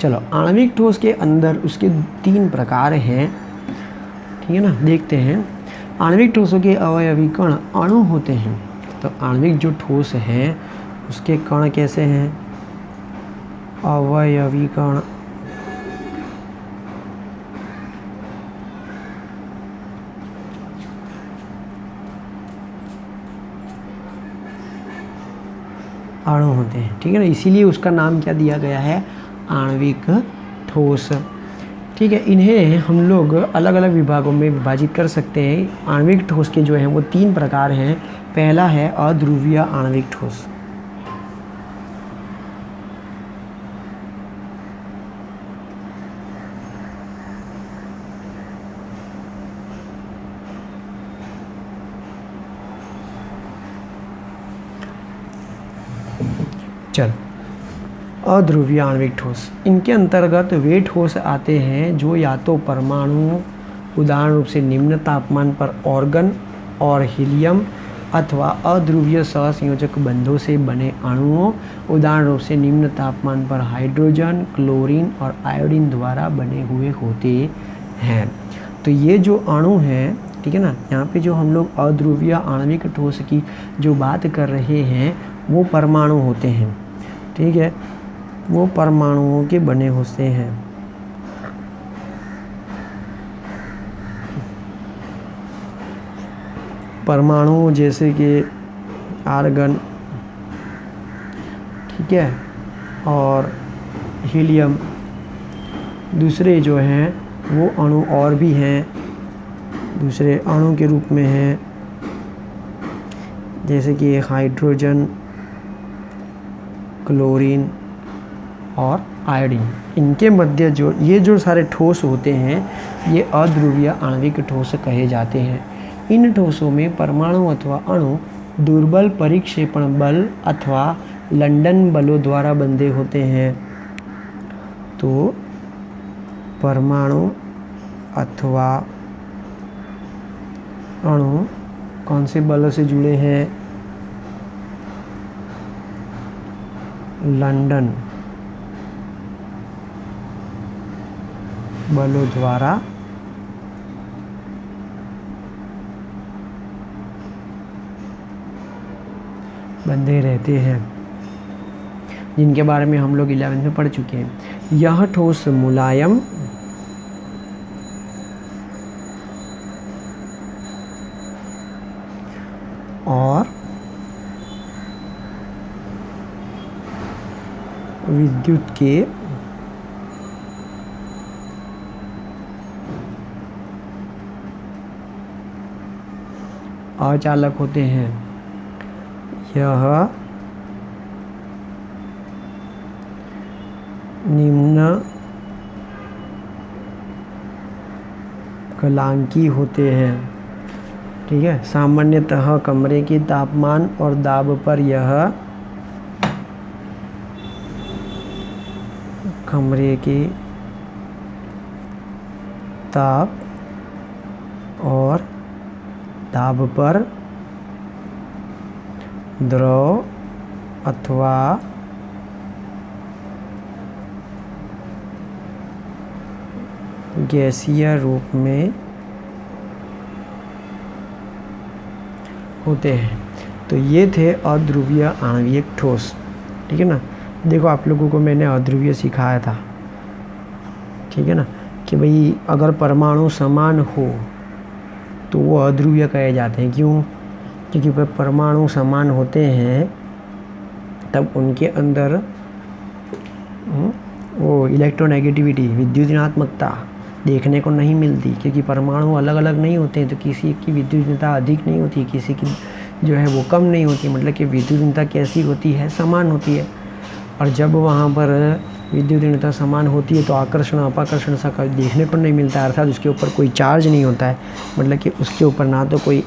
चलो, आणविक ठोस के अंदर उसके 3 प्रकार हैं, ठीक है ना। देखते हैं। आणविक ठोसों के अवयवी कण अणु होते हैं। तो आणविक जो ठोस है उसके कण कैसे हैं? अवयवी कण। अणु होते हैं, ठीक है ना। इसीलिए उसका नाम क्या दिया गया है? आणविक ठोस। ठीक है, इन्हें हम लोग अलग अलग विभागों में विभाजित कर सकते हैं। आणविक ठोस के जो हैं वो 3 प्रकार हैं। पहला है अध्रुवीय आणविक ठोस। चल, अध्रुवीय आणविक ठोस, इनके अंतर्गत वे ठोस आते हैं जो या तो परमाणु, उदाहरण रूप से निम्न तापमान पर ऑर्गन और हीलियम, अथवा अध्रुवीय सहसंयोजक बंधों से बने अणुओं, उदाहरण रूप से निम्न तापमान पर हाइड्रोजन, क्लोरीन और आयोडीन द्वारा बने हुए होते हैं। तो ये जो अणु हैं, ठीक है ना, यहाँ पे जो हम लोग अध्रुवीय आणविक ठोस की जो बात कर रहे हैं वो परमाणु होते हैं, ठीक है, वो परमाणुओं के बने होते हैं। परमाणु जैसे कि आर्गन, ठीक है, और हीलियम। दूसरे जो हैं वो अणु और भी हैं, दूसरे अणु के रूप में हैं, जैसे कि हाइड्रोजन, क्लोरीन और आयोडीन। इनके मध्य जो ये जो सारे ठोस होते हैं ये अध्रुवीय आणविक ठोस कहे जाते हैं। इन ठोसों में परमाणु अथवा अणु दुर्बल परिक्षेपण बल अथवा लंदन बलों द्वारा बंधे होते हैं। तो परमाणु अथवा अणु कौन से बलों से जुड़े हैं? लंदन बलों द्वारा बंधे रहते हैं, जिनके बारे में हम लोग 11th में पढ़ चुके हैं। यह ठोस मुलायम, और विद्युत के अचालक होते हैं। यह निम्न गलनांकी होते हैं, ठीक है। सामान्यतः कमरे के तापमान और दाब पर यह कमरे के ताप और दाब पर द्रव अथवा गैसीय रूप में होते हैं। तो ये थे अध्रुवीय आणविक ठोस, ठीक है ना। देखो, आप लोगों को मैंने अध्रुवीय सिखाया था, ठीक है ना, कि भाई अगर परमाणु समान हो तो वो अध्रुवीय कहे जाते हैं। क्यों? क्योंकि परमाणु समान होते हैं तब उनके अंदर वो इलेक्ट्रोनेगेटिविटी, विद्युत ऋणात्मकता देखने को नहीं मिलती, क्योंकि परमाणु अलग अलग नहीं होते हैं। तो किसी की विद्युत ऋणता अधिक नहीं होती, किसी की जो है वो कम नहीं होती। मतलब कि विद्युत ऋणता कैसी होती है? समान होती है। और जब वहाँ पर विद्युत ऋणता समान होती है तो आकर्षण अपाकर्षण सा कभी देखने को नहीं मिलता है, अर्थात उसके ऊपर कोई चार्ज नहीं होता है। मतलब कि उसके ऊपर ना तो कोई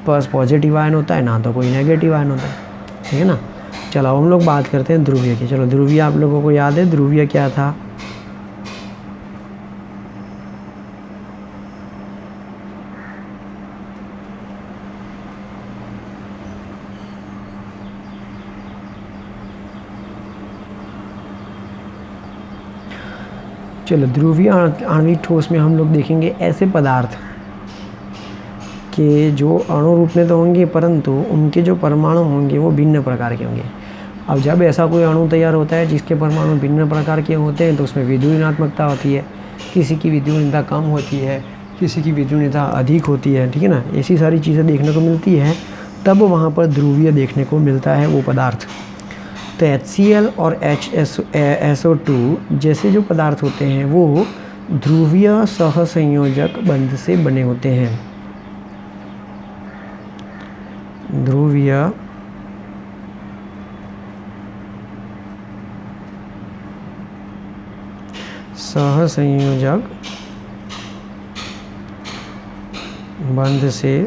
पॉजिटिव आयन होता है, ना तो कोई नेगेटिव आयन होता है, ठीक है ना। चलो हम लोग बात करते हैं ध्रुवीय की। चलो, ध्रुवीय आप लोगों को याद है ध्रुवीय क्या था? चलो, ध्रुवीय आणविक ठोस में हम लोग देखेंगे ऐसे पदार्थ के जो अणु रूप में तो होंगे, परंतु उनके जो परमाणु होंगे वो भिन्न प्रकार के होंगे। अब जब ऐसा कोई अणु तैयार होता है जिसके परमाणु भिन्न प्रकार के होते हैं तो उसमें विद्युत ऋणात्मकता होती है, किसी की विद्युत ऋणता कम होती है, किसी की विद्युत ऋणता अधिक होती है, ठीक है ना। ऐसी सारी चीज़ें देखने को मिलती है, तब वहाँ पर ध्रुवीय देखने को मिलता है वो पदार्थ। तो HCl और SO2 जैसे जो पदार्थ होते हैं वो ध्रुवीय सहसंयोजक बंध से बने होते हैं। ध्रुवीय सहसंयोजक बंध से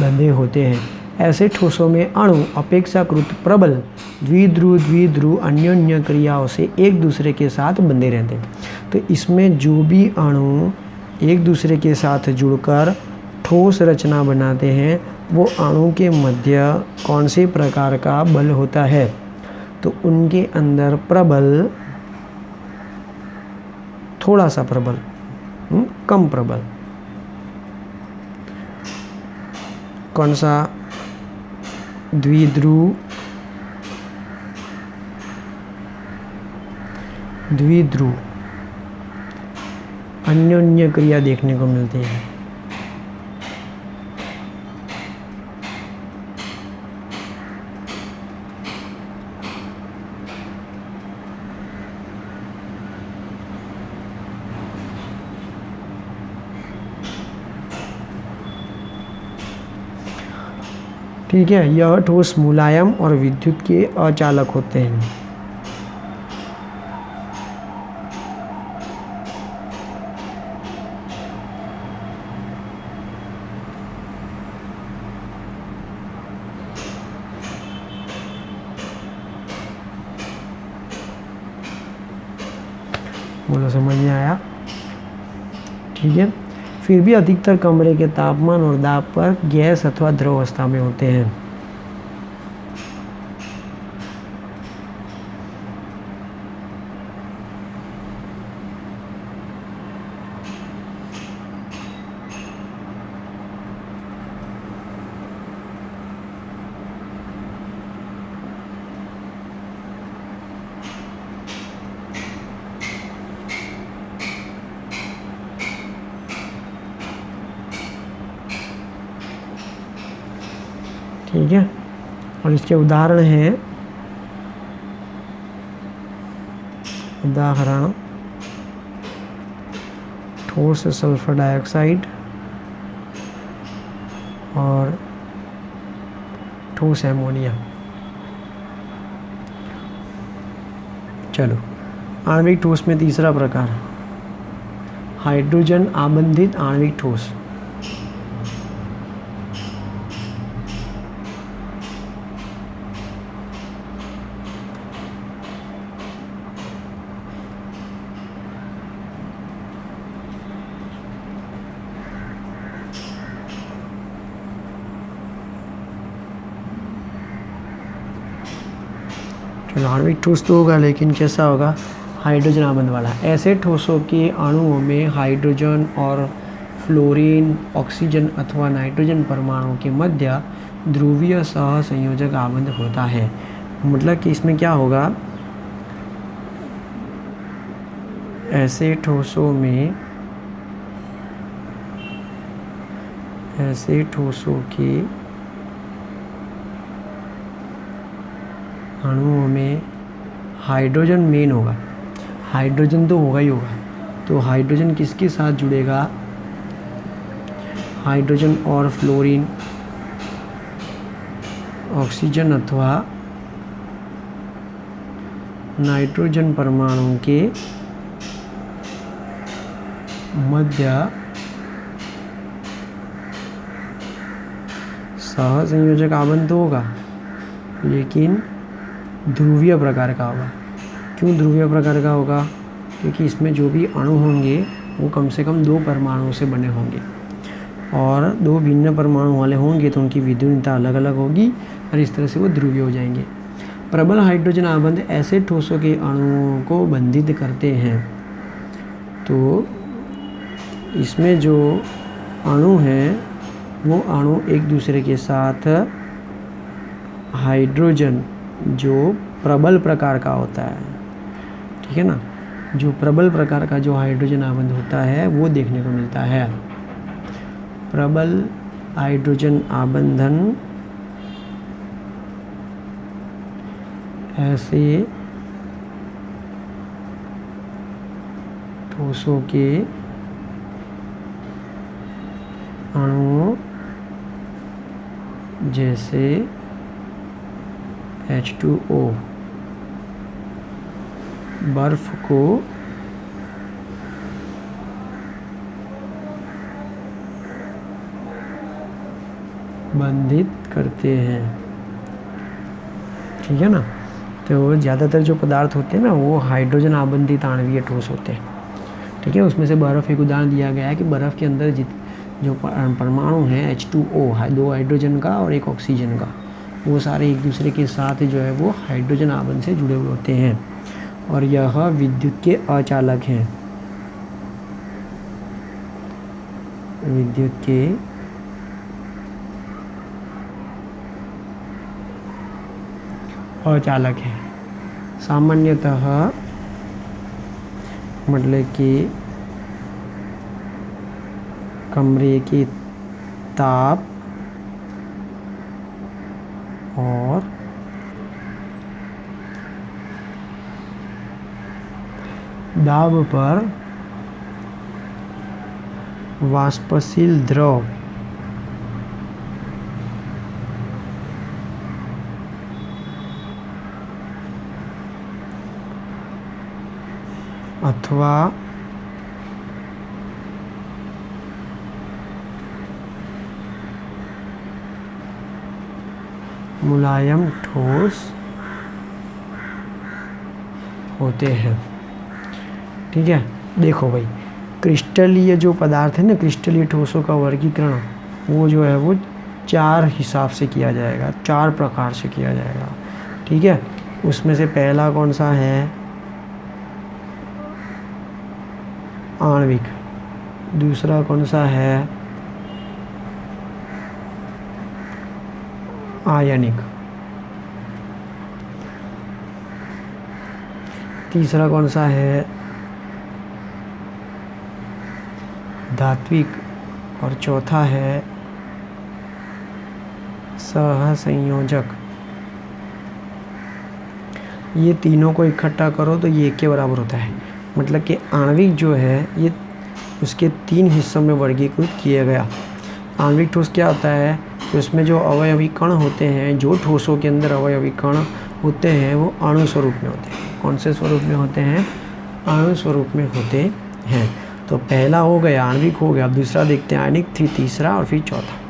बंधे होते हैं। ऐसे ठोसों में अणु अपेक्षाकृत प्रबल द्विध्रुव अन्योन्य क्रियाओं से एक दूसरे के साथ बंधे रहते हैं। तो इसमें जो भी अणु एक दूसरे के साथ जुड़कर ठोस रचना बनाते हैं वो अणु के मध्य कौन से प्रकार का बल होता है, तो उनके अंदर प्रबल, थोड़ा सा प्रबल, कम प्रबल, कौन सा, द्विध्रुव अन्योन्य क्रिया देखने को मिलती है। ठीक है, यह ठोस मुलायम और विद्युत के अचालक होते हैं। बोलो, समझ में आया? ठीक है। फिर भी अधिकतर कमरे के तापमान और दाब पर गैस अथवा द्रव अवस्था में होते हैं। ठीक है, और इसके उदाहरण हैं, उदाहरण ठोस सल्फर डाइऑक्साइड और ठोस एमोनिया। चलो, आणविक ठोस में तीसरा प्रकार हाइड्रोजन आबंधित आणविक ठोस। आणविक ठोस तो होगा, लेकिन कैसा होगा, हाइड्रोजन आबंध वाला। ऐसे ठोसों के अणुओं में हाइड्रोजन और फ्लोरीन, ऑक्सीजन अथवा नाइट्रोजन परमाणु के मध्य ध्रुवीय सहसंयोजक आबंध होता है। मतलब कि इसमें क्या होगा, ऐसे ठोसों के अणुओं में हाइड्रोजन मेन होगा, हाइड्रोजन तो होगा ही होगा। तो हाइड्रोजन किसके साथ जुड़ेगा, हाइड्रोजन और फ्लोरीन, ऑक्सीजन अथवा नाइट्रोजन परमाणु के मध्य सहसंयोजक आबंध होगा, लेकिन ध्रुवीय प्रकार का होगा। क्यों ध्रुवीय प्रकार का होगा, क्योंकि इसमें जो भी अणु होंगे वो कम से कम 2 परमाणुओं से बने होंगे, और 2 भिन्न परमाणु वाले होंगे तो उनकी विद्युत ऋणता अलग अलग होगी और इस तरह से वो ध्रुवीय हो जाएंगे। प्रबल हाइड्रोजन आबंध ऐसे ठोसों के अणुओं को बंधित करते हैं। तो इसमें जो अणु हैं वो अणु एक दूसरे के साथ हाइड्रोजन जो प्रबल प्रकार का होता है, ठीक है ना, जो प्रबल प्रकार का जो हाइड्रोजन आबंध होता है वो देखने को मिलता है। प्रबल हाइड्रोजन आबंधन ऐसे ठोसों के अणुओं जैसे H2O बर्फ को बंधित करते हैं, ठीक है ना। तो ज़्यादातर जो पदार्थ होते हैं ना वो हाइड्रोजन आबंधित आणवीय ठोस होते हैं, ठीक है। उसमें से बर्फ़ एक उदाहरण दिया गया है कि बर्फ़ के अंदर जो परमाणु हैं H2O, 2 हाइड्रोजन का और 1 ऑक्सीजन का, वो सारे एक दूसरे के साथ जो है वो हाइड्रोजन आबंध से जुड़े हुए होते हैं और यह विद्युत के अचालक हैं। विद्युत के अचालक है। सामान्यतः मतलब कि कमरे के ताप और दाब पर वाष्पशील द्रव अथवा मुलायम ठोस होते हैं, ठीक है। देखो भाई, क्रिस्टलीय जो पदार्थ है ना, क्रिस्टलीय ठोसों का वर्गीकरण वो जो है वो 4 हिसाब से किया जाएगा, 4 प्रकार से किया जाएगा, ठीक है। उसमें से पहला कौन सा है, आणविक। दूसरा कौन सा है, आयनिक। तीसरा कौन सा है, धात्विक। और चौथा है सहसंयोजक। ये तीनों को इकट्ठा करो तो ये 1 के बराबर होता है। मतलब कि आणविक जो है ये उसके 3 हिस्सों में वर्गीकृत किया गया। आणविक ठोस क्या होता है, तो उसमें जो अवयवी कण होते हैं, जो ठोसों के अंदर अवयवी कण होते हैं वो अणु स्वरूप में होते हैं। कौन से स्वरूप में होते हैं, अणु स्वरूप में होते हैं। तो पहला हो गया आणविक हो गया, अब दूसरा देखते हैं आयनिक, फिर तीसरा और फिर चौथा।